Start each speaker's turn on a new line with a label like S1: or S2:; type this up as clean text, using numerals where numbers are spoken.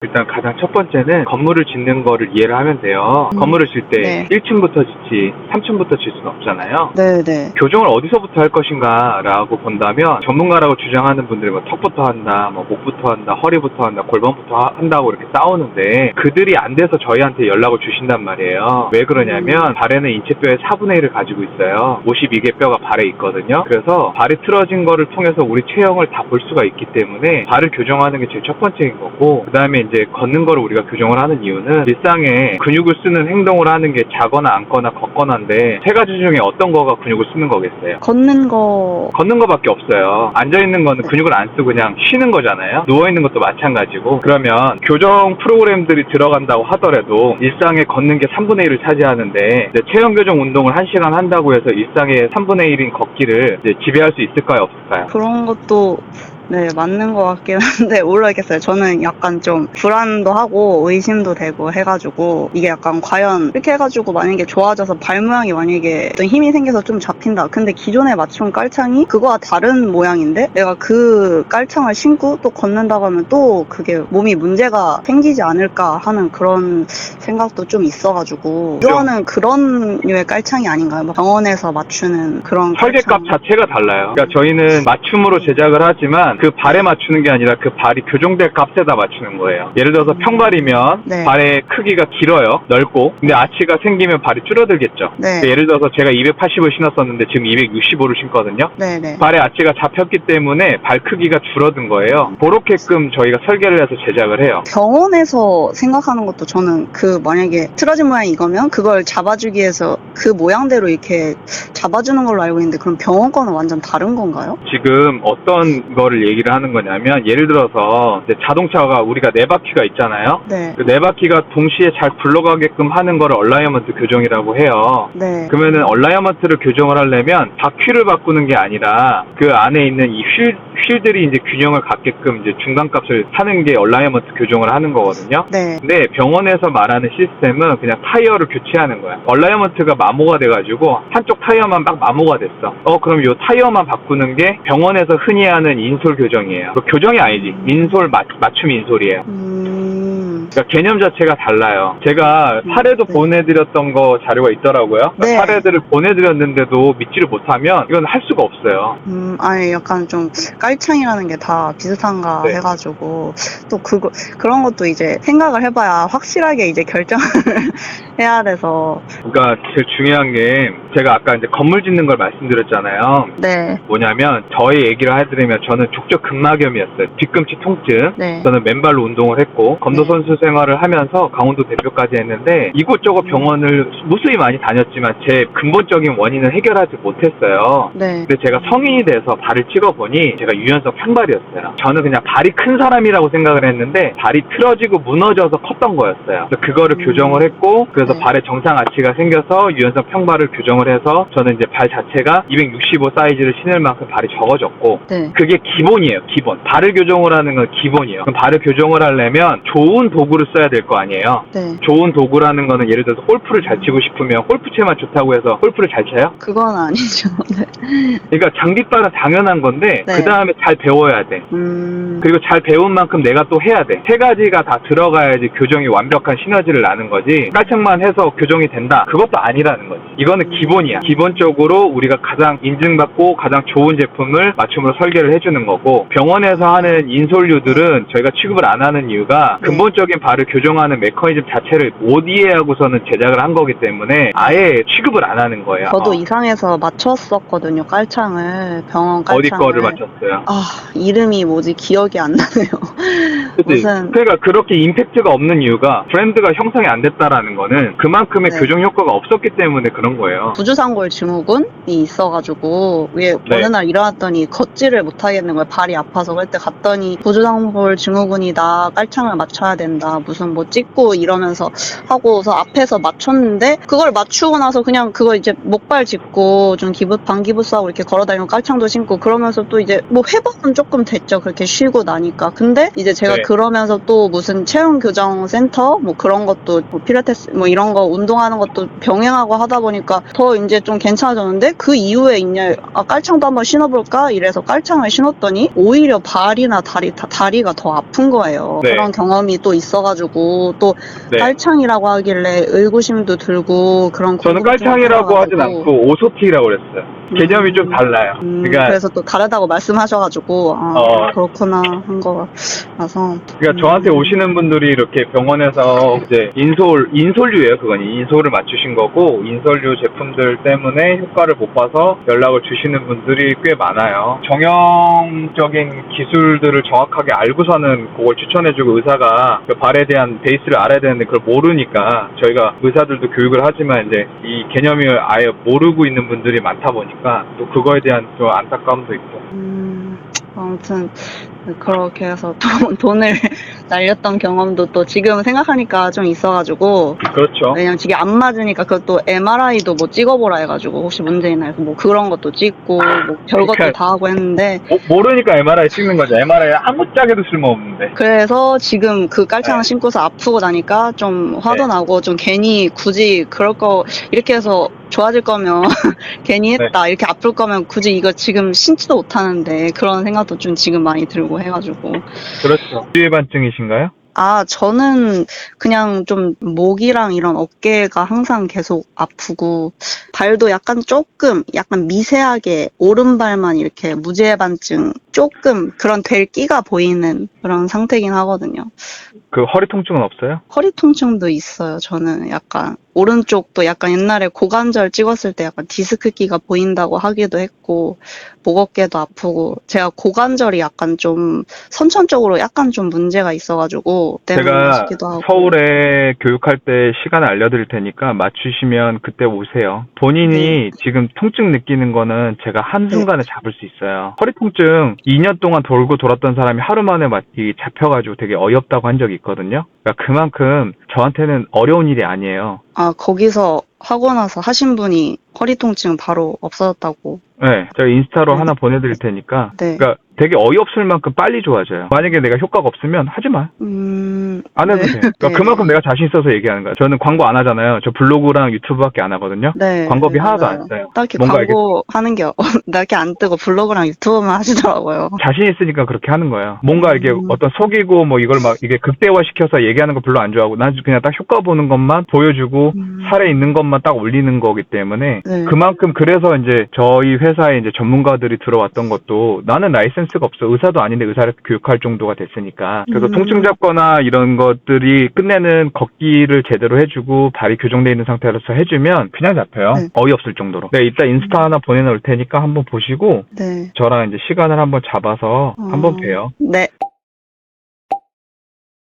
S1: 일단 가장 첫 번째는 건물을 짓는 거를 이해를 하면 돼요. 건물을 질 때
S2: 네.
S1: 1층부터 짓지 3층부터 질 수는 없잖아요.
S2: 네네.
S1: 교정을 어디서부터 할 것인가 라고 본다면 전문가라고 주장하는 분들이 뭐 턱부터 한다, 뭐 목부터 한다, 허리부터 한다, 골반부터 한다고 이렇게 싸우는데 그들이 안 돼서 저희한테 연락을 주신단 말이에요. 왜 그러냐면 발에는 인체뼈의 4분의 1을 가지고 있어요. 52개 뼈가 발에 있거든요. 그래서 발이 틀어진 거를 통해서 우리 체형을 다 볼 수가 있기 때문에 발을 교정하는 게 제일 첫 번째인 거고, 그 다음에 이제 걷는 거를 우리가 교정을 하는 이유는 일상에 근육을 쓰는 행동을 하는 게 자거나 앉거나 걷거나인데 세 가지 중에 어떤 거가 근육을 쓰는 거겠어요?
S2: 걷는 거.
S1: 걷는 거밖에 없어요. 앉아있는 거는 근육을 안 쓰고 그냥 쉬는 거잖아요. 누워있는 것도 마찬가지고. 그러면 교정 프로그램들이 들어간다고 하더라도 일상에 걷는 게 3분의 1을 차지하는데 이제 체형 교정 운동을 1시간 한다고 해서 일상의 3분의 1인 걷기를 이제 지배할 수 있을까요, 없을까요?
S2: 그런 것도 네, 맞는 것 같긴 한데 모르겠어요. 저는 약간 좀 불안도 하고 의심도 되고 해가지고 이게 약간 과연 이렇게 해가지고 만약에 좋아져서 발 모양이 만약에 어떤 힘이 생겨서 좀 잡힌다. 근데 기존에 맞춘 깔창이 그거와 다른 모양인데 내가 그 깔창을 신고 또 걷는다고 하면 또 그게 몸이 문제가 생기지 않을까 하는 그런 생각도 좀 있어가지고 이거는 그런 류의 깔창이 아닌가요? 뭐 병원에서 맞추는 그런
S1: 설계값
S2: 깔창.
S1: 자체가 달라요. 그러니까 저희는 맞춤으로 제작을 하지만 그 발에 맞추는 게 아니라 그 발이 교정될 값에다 맞추는 거예요. 예를 들어서 평발이면
S2: 네.
S1: 발의 크기가 길어요. 넓고. 근데 아치가 생기면 발이 줄어들겠죠.
S2: 네.
S1: 그러니까 예를 들어서 제가 280을 신었었는데 지금 265를 신거든요.
S2: 네네.
S1: 발의 아치가 잡혔기 때문에 발 크기가 줄어든 거예요. 그렇게끔 저희가 설계를 해서 제작을 해요.
S2: 병원에서 생각하는 것도 저는 그 만약에 틀어진 모양이 이거면 그걸 잡아주기 위해서 그 모양대로 이렇게 잡아주는 걸로 알고 있는데 그럼 병원 거는 완전 다른 건가요?
S1: 지금 어떤 거를 얘기를 하는 거냐면 예를 들어서 이제 자동차가 우리가 네 바퀴가 있잖아요.
S2: 네.
S1: 그 네 바퀴가 동시에 잘 굴러가게끔 하는 거를 얼라이먼트 교정이라고 해요.
S2: 네.
S1: 그러면은 얼라이먼트를 교정을 하려면 바퀴를 바꾸는 게 아니라 그 안에 있는 이 휠들이 이제 균형을 갖게끔 이제 중간값을 하는 게 얼라이먼트 교정을 하는 거거든요.
S2: 네.
S1: 근데 병원에서 말하는 시스템은 그냥 타이어를 교체하는 거야. 얼라이먼트가 마모가 돼가지고 한쪽 타이어만 막 마모가 됐어. 그럼 요 타이어만 바꾸는 게 병원에서 흔히 하는 인솔 교정이에요. 교정이 아니지. 인솔 맞춤 인솔이에요. 그러니까 개념 자체가 달라요. 제가 사례도
S2: 네.
S1: 보내드렸던 거 자료가 있더라고요. 그러니까
S2: 네.
S1: 사례들을 보내드렸는데도 믿지를 못하면 이건 할 수가 없어요.
S2: 아니 약간 좀 깔창이라는 게 다 비슷한가
S1: 네.
S2: 해가지고 또 그런 것도 이제 생각을 해봐야 확실하게 이제 결정을 해야 돼서.
S1: 그러니까 제일 중요한 게 제가 아까 이제 건물 짓는 걸 말씀드렸잖아요.
S2: 네.
S1: 뭐냐면 저의 얘기를 해드리면 저는 족저 근막염이었어요. 뒤꿈치 통증.
S2: 네.
S1: 저는 맨발로 운동을 했고 검도 선수 생활을 하면서 강원도 대표까지 했는데 이곳저곳 병원을 무수히 많이 다녔지만 제 근본적인 원인을 해결하지 못했어요.
S2: 네.
S1: 근데 제가 성인이 돼서 발을 찍어보니 제가 유연성 평발이었어요. 저는 그냥 발이 큰 사람이라고 생각을 했는데 발이 틀어지고 무너져서 컸던 거였어요. 그래서 그거를 교정을 했고 그래서
S2: 네.
S1: 발에 정상 아치가 생겨서 유연성 평발을 교정을 해서 저는 이제 발 자체가 265 사이즈를 신을 만큼 발이 적어졌고
S2: 네.
S1: 그게 기본이에요. 기본. 발을 교정을 하는 건 기본이에요. 그럼 발을 교정을 하려면 좋은 도구를 써야 될 거 아니에요.
S2: 네.
S1: 좋은 도구라는 거는 예를 들어서 골프를 잘 치고 싶으면 골프채만 좋다고 해서 골프를 잘 쳐요?
S2: 그건 아니죠. 네.
S1: 그러니까 장비빨은 당연한 건데
S2: 네.
S1: 그 다음에 잘 배워야 돼. 그리고 잘 배운 만큼 내가 또 해야 돼. 세 가지가 다 들어가야지 교정이 완벽한 시너지를 나는 거지. 깔창만 해서 교정이 된다. 그것도 아니라는 거지. 이거는 기본이야. 기본적으로 우리가 가장 인증받고 가장 좋은 제품을 맞춤으로 설계를 해주는 거고 병원에서 하는 인솔류들은 저희가 취급을 안 하는 이유가 근본적인 발을 교정하는 메커니즘 자체를 못 이해하고서는 제작을 한 거기 때문에 아예 취급을 안 하는 거예요.
S2: 저도 이상해서 맞췄었거든요. 깔창을. 병원 깔창을.
S1: 어디 거를 맞췄어요?
S2: 이름이 뭐지 기억이 안 나네요.
S1: 그치? 그러니까 그렇게 임팩트가 없는 이유가 브랜드가 형성이 안 됐다라는 거는 그만큼의
S2: 네.
S1: 교정 효과가 없었기 때문에 그런 거예요.
S2: 부주상골 증후군이 있어가지고 어느 날 일어났더니 걷지를 못하겠는 거예요. 발이 아파서 그때 갔더니 부주상골 증후군이다. 깔창을 맞춰야 된다. 된다. 무슨 뭐 찍고 이러면서 하고서 앞에서 맞췄는데 그걸 맞추고 나서 그냥 그거 이제 목발 짚고 좀 반기부스하고 이렇게 걸어다니고 깔창도 신고 그러면서 또 이제 뭐 회복은 조금 됐죠. 그렇게 쉬고 나니까. 근데 이제 제가
S1: 네.
S2: 그러면서 또 무슨 체형 교정 센터 뭐 그런 것도 뭐 필라테스 뭐 이런 거 운동하는 것도 병행하고 하다 보니까 더 이제 좀 괜찮아졌는데 그 이후에 이제 깔창도 한번 신어볼까 이래서 깔창을 신었더니 오히려 발이나 다리가 더 아픈 거예요.
S1: 네.
S2: 그런 경험이 또 있어가지고 또
S1: 네.
S2: 깔창이라고 하길래 의구심도 들고 그런
S1: 저는
S2: 궁금증이
S1: 깔창이라고 하진
S2: 생겨가지고.
S1: 않고 오소티라고 그랬어요. 개념이 좀 달라요. 그러니까
S2: 그래서 또 다르다고 말씀하셔가지고 그렇구나 한 거라서.
S1: 그러니까 저한테 오시는 분들이 이렇게 병원에서 이제 인솔류예요. 그건 인솔을 맞추신 거고 인솔류 제품들 때문에 효과를 못 봐서 연락을 주시는 분들이 꽤 많아요. 정형적인 기술들을 정확하게 알고서는 그걸 추천해주고 의사가 그 발에 대한 베이스를 알아야 되는데 그걸 모르니까 저희가 의사들도 교육을 하지만 이제 이 개념을 아예 모르고 있는 분들이 많다 보니까 또 그거에 대한 좀 안타까움도 있고.
S2: 아무튼 그렇게 해서 돈을 날렸던 경험도 또 지금 생각하니까 좀 있어가지고.
S1: 그렇죠.
S2: 왜냐면 지금 안 맞으니까 그것도 MRI도 뭐 찍어보라 해가지고 혹시 문제 있나 해서 뭐 그런 것도 찍고 뭐 별것도
S1: 그러니까
S2: 다 하고 했는데
S1: 모르니까 MRI 찍는 거죠. MRI 아무짝에도 쓸모없는데.
S2: 그래서 지금 그 깔창을
S1: 네.
S2: 신고서 아프고 나니까 좀 화도
S1: 네.
S2: 나고 좀 괜히 굳이 그럴 거 이렇게 해서 좋아질 거면 괜히 했다 이렇게 아플 거면 굳이 이거 지금 신지도 못하는데 그런 생각도 좀 지금 많이 들고 해가지고.
S1: 그렇죠. 주의반증이신가요?
S2: 저는 그냥 좀 목이랑 이런 어깨가 항상 계속 아프고 발도 약간 미세하게 오른발만 이렇게 무지해반증 조금 그런 될 끼가 보이는 그런 상태긴 하거든요.
S1: 그 허리 통증은 없어요?
S2: 허리 통증도 있어요. 저는 약간 오른쪽도 약간 옛날에 고관절 찍었을 때 약간 디스크 끼가 보인다고 하기도 했고 목 어깨도 아프고 제가 고관절이 약간 좀 선천적으로 약간 좀 문제가 있어가지고 때문에
S1: 제가
S2: 싶기도 하고.
S1: 서울에 교육할 때 시간을 알려드릴 테니까 맞추시면 그때 오세요. 본인이 지금 통증 느끼는 거는 제가 한순간에 잡을 수 있어요. 허리 통증 2년 동안 돌고 돌았던 사람이 하루 만에 잡혀가지고 되게 어이없다고 한 적이 있거든요. 그러니까 그만큼 저한테는 어려운 일이 아니에요.
S2: 거기서 하고 나서 하신 분이 허리 통증 바로 없어졌다고.
S1: 네, 제가 인스타로
S2: 네.
S1: 하나 보내드릴 테니까.
S2: 네.
S1: 그러니까 되게 어이없을 만큼 빨리 좋아져요. 만약에 내가 효과가 없으면 하지 마. 안 해도 돼. 그러니까
S2: 네.
S1: 그만큼 내가 자신 있어서 얘기하는 거야. 저는 광고 안 하잖아요. 저 블로그랑 유튜브밖에 안 하거든요.
S2: 네.
S1: 광고비 하나도
S2: 맞아요.
S1: 안 써요.
S2: 딱히
S1: 뭔가
S2: 광고 하는 게 딱히 안 뜨고 블로그랑 유튜브만 하시더라고요.
S1: 자신 있으니까 그렇게 하는 거예요. 뭔가 이게 어떤 속이고 뭐 이걸 막 이게 극대화시켜서 얘기하는 거 별로 안 좋아하고 난 그냥 딱 효과 보는 것만 보여주고 사례 있는 것만 딱 올리는 거기 때문에
S2: 네.
S1: 그만큼 그래서 이제 저희 회사에 이제 전문가들이 들어왔던 것도 나는 라이센스가 없어. 의사도 아닌데 의사를 교육할 정도가 됐으니까. 그래서 통증 잡거나 이런 것들이 끝내는 걷기를 제대로 해주고 발이 교정돼 있는 상태로서 해주면 그냥 잡혀요.
S2: 네.
S1: 어이없을 정도로. 네, 이따 인스타 하나 보내놓을 테니까 한번 보시고
S2: 네.
S1: 저랑 이제 시간을 한번 잡아서 한번 봬요.
S2: 네.